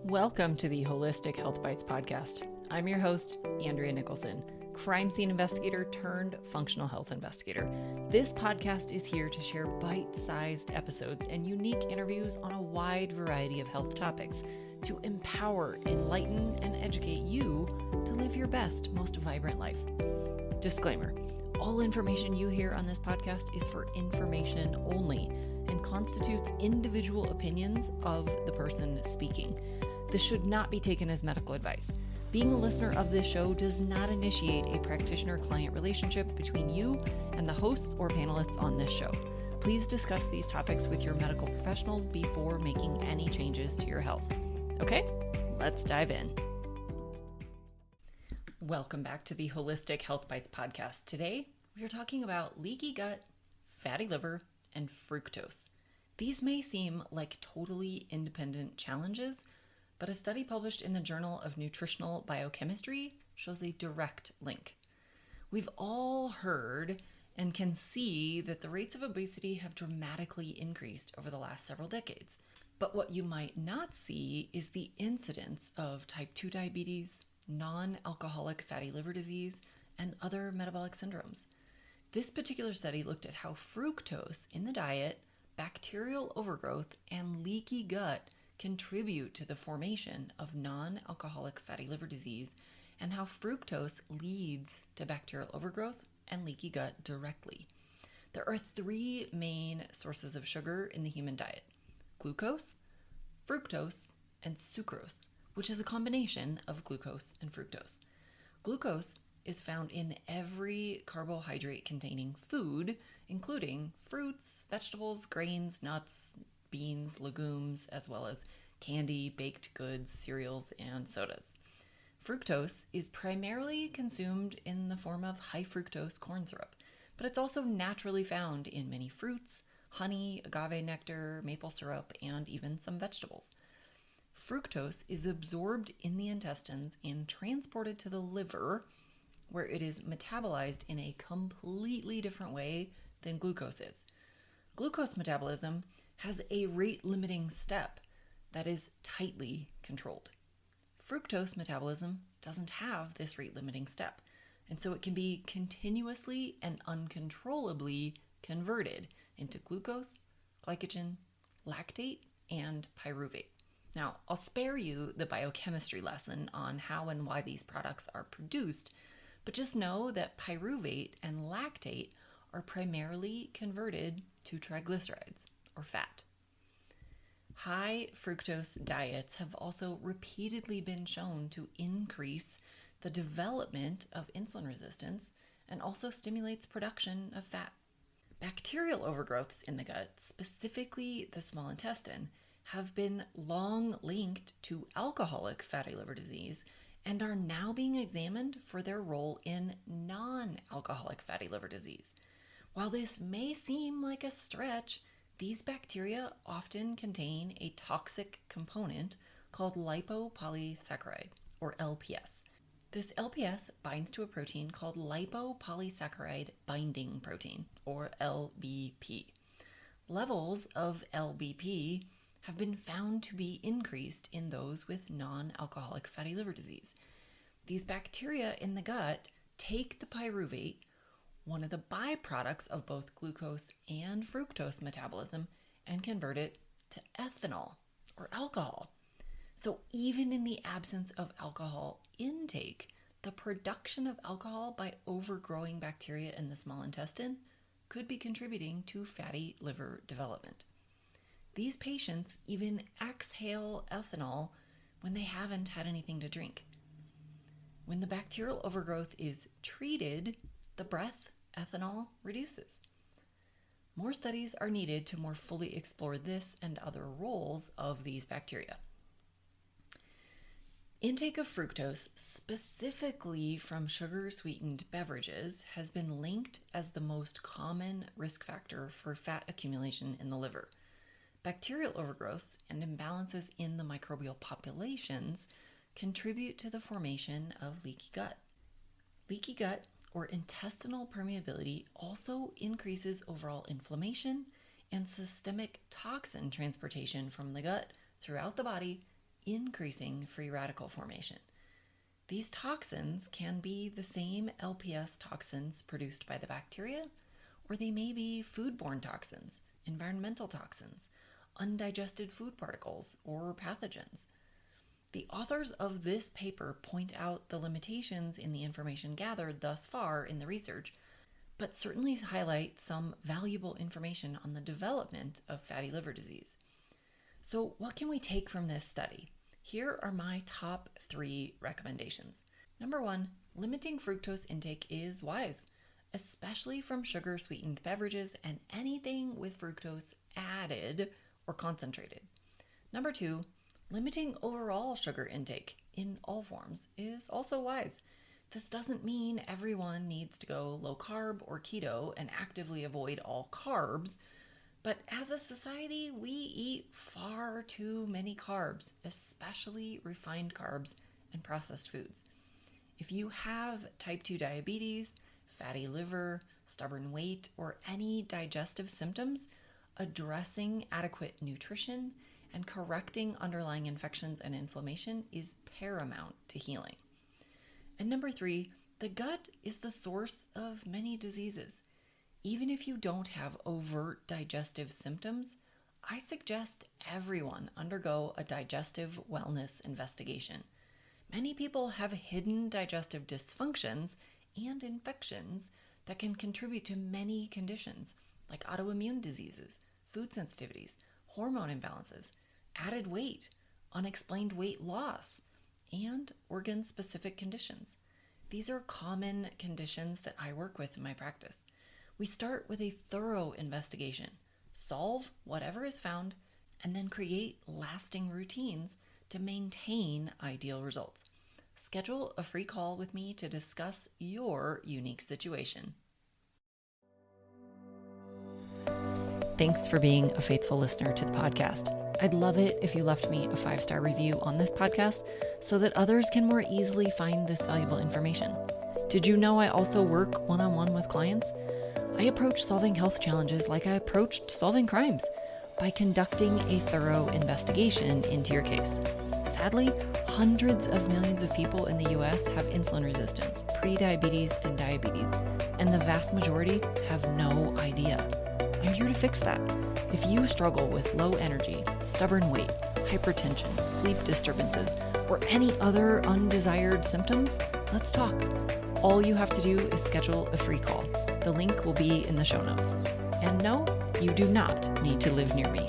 Welcome to the Holistic Health Bites podcast. I'm your host, Andrea Nicholson, crime scene investigator turned functional health investigator. This podcast is here to share bite-sized episodes and unique interviews on a wide variety of health topics to empower, enlighten, and educate you to live your best, most vibrant life. Disclaimer: all information you hear on this podcast is for information only and constitutes individual opinions of the person speaking. This should not be taken as medical advice. Being a listener of this show does not initiate a practitioner-client relationship between you and the hosts or panelists on this show. Please discuss these topics with your medical professionals before making any changes to your health. Okay, let's dive in. Welcome back to the Holistic Health Bites podcast. Today, we are talking about leaky gut, fatty liver, and fructose. These may seem like totally independent challenges, but a study published in the Journal of Nutritional Biochemistry shows a direct link. We've all heard and can see that the rates of obesity have dramatically increased over the last several decades. But what you might not see is the incidence of type 2 diabetes, non-alcoholic fatty liver disease, and other metabolic syndromes. This particular study looked at how fructose in the diet, bacterial overgrowth, and leaky gut contribute to the formation of non-alcoholic fatty liver disease, and how fructose leads to bacterial overgrowth and leaky gut directly. There are three main sources of sugar in the human diet: glucose, fructose, and sucrose, which is a combination of glucose and fructose. Glucose is found in every carbohydrate-containing food, including fruits, vegetables, grains, nuts, beans, legumes, as well as candy, baked goods, cereals, and sodas. Fructose is primarily consumed in the form of high fructose corn syrup, but it's also naturally found in many fruits, honey, agave nectar, maple syrup, and even some vegetables. Fructose is absorbed in the intestines and transported to the liver, where it is metabolized in a completely different way than glucose is. Glucose metabolism has a rate-limiting step that is tightly controlled. Fructose metabolism doesn't have this rate-limiting step, and so it can be continuously and uncontrollably converted into glucose, glycogen, lactate, and pyruvate. Now, I'll spare you the biochemistry lesson on how and why these products are produced, but just know that pyruvate and lactate are primarily converted to triglycerides, or fat. High fructose diets have also repeatedly been shown to increase the development of insulin resistance and also stimulates production of fat. Bacterial overgrowths in the gut, specifically the small intestine, have been long linked to alcoholic fatty liver disease and are now being examined for their role in non-alcoholic fatty liver disease. While this may seem like a stretch, these bacteria often contain a toxic component called lipopolysaccharide, or LPS. This LPS binds to a protein called lipopolysaccharide binding protein, or LBP. Levels of LBP have been found to be increased in those with non-alcoholic fatty liver disease. These bacteria in the gut take the pyruvate, one of the byproducts of both glucose and fructose metabolism, and convert it to ethanol, or alcohol. So even in the absence of alcohol intake, the production of alcohol by overgrowing bacteria in the small intestine could be contributing to fatty liver development. These patients even exhale ethanol when they haven't had anything to drink. When the bacterial overgrowth is treated, the breath ethanol reduces. More studies are needed to more fully explore this and other roles of these bacteria. Intake of fructose, specifically from sugar-sweetened beverages, has been linked as the most common risk factor for fat accumulation in the liver. Bacterial overgrowths and imbalances in the microbial populations contribute to the formation of leaky gut. Leaky gut, or intestinal permeability, also increases overall inflammation and systemic toxin transportation from the gut throughout the body increasing free radical formation. These toxins can be the same LPS toxins produced by the bacteria, or they may be foodborne toxins, environmental toxins, undigested food particles, or pathogens. The authors of this paper point out the limitations in the information gathered thus far in the research, but certainly highlight some valuable information on the development of fatty liver disease. So, what can we take from this study? Here are my top 3 recommendations. Number 1, limiting fructose intake is wise, especially from sugar-sweetened beverages and anything with fructose added or concentrated. Number 2, limiting overall sugar intake in all forms is also wise. This doesn't mean everyone needs to go low carb or keto and actively avoid all carbs, but as a society, we eat far too many carbs, especially refined carbs and processed foods. If you have type 2 diabetes, fatty liver, stubborn weight, or any digestive symptoms, addressing adequate nutrition and correcting underlying infections and inflammation is paramount to healing. And number 3, the gut is the source of many diseases. Even if you don't have overt digestive symptoms, I suggest everyone undergo a digestive wellness investigation. Many people have hidden digestive dysfunctions and infections that can contribute to many conditions like autoimmune diseases, food sensitivities, hormone imbalances, added weight, unexplained weight loss, and organ-specific conditions. These are common conditions that I work with in my practice. We start with a thorough investigation, solve whatever is found, and then create lasting routines to maintain ideal results. Schedule a free call with me to discuss your unique situation. Thanks for being a faithful listener to the podcast. I'd love it if you left me a 5-star review on this podcast so that others can more easily find this valuable information. Did you know I also work one-on-one with clients? I approach solving health challenges like I approached solving crimes, by conducting a thorough investigation into your case. Sadly, hundreds of millions of people in the US have insulin resistance, prediabetes, and diabetes, and the vast majority have no idea. I'm here to fix that. If you struggle with low energy, stubborn weight, hypertension, sleep disturbances, or any other undesired symptoms, let's talk. All you have to do is schedule a free call. The link will be in the show notes. And no, you do not need to live near me.